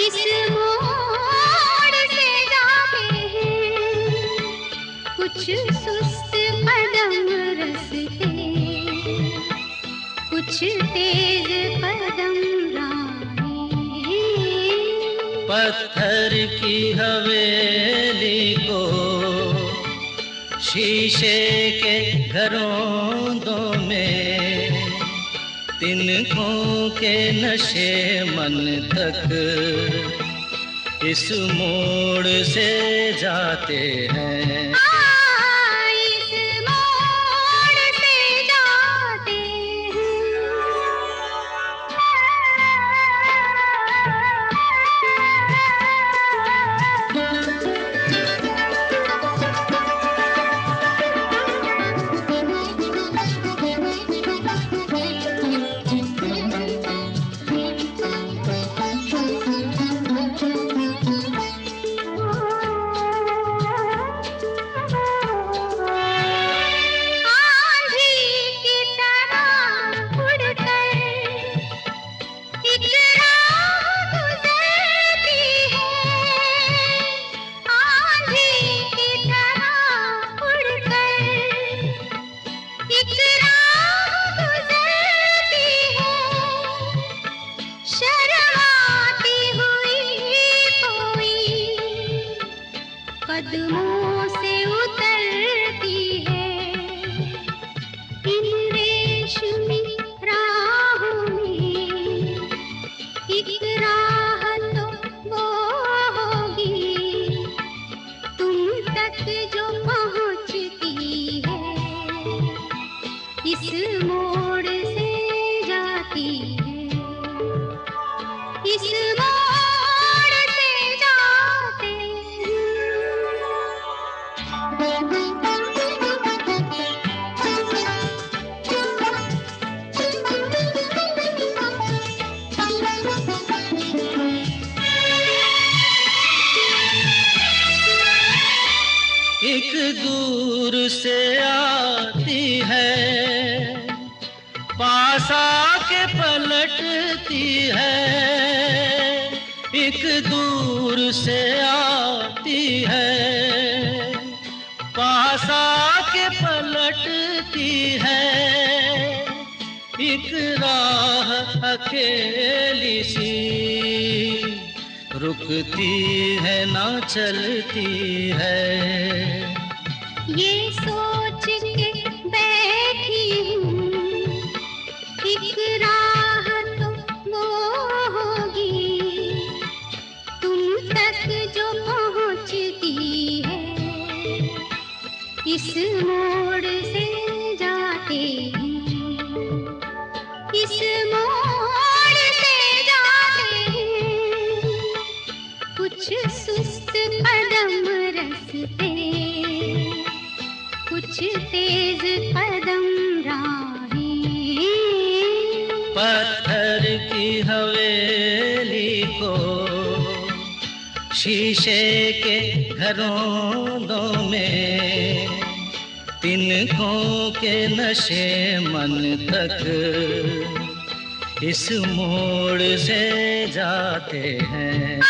इस मोड़ से जाते हैं कुछ सुस्त कदम रस्ते, कुछ तेज कदम राहें। पत्थर की हवेली को शीशे के घरों में तिनकों के नशे मन तक इस मोड़ से जाते हैं। इस मोड़ से जाते कदमों से उतरती है इन रेशमी राहों में। एक राह तो वो होगी तुम तक जो पहुंचती है, इस मोड़ से जाती है, इस मोड़ से जाते हैं। एक दूर से आती है, पास आके पलटती है। एक दूर से आती है, पास आके पलटती है। एक राह अकेली सी रुकती है ना चलती है। ये सोच के बैठी हूँ एक राह तो वो होगी तुम तक जो पहुँचती है, इस मोड़ से जाते हैं, इस मोड़ से जाते हैं। कुछ सुस्त कदम रस्ते, कुछ तेज कदम राहें। पत्थर की हवेली को शीशे के घरों में तिनकों के नशे मन तक इस मोड़ से जाते हैं।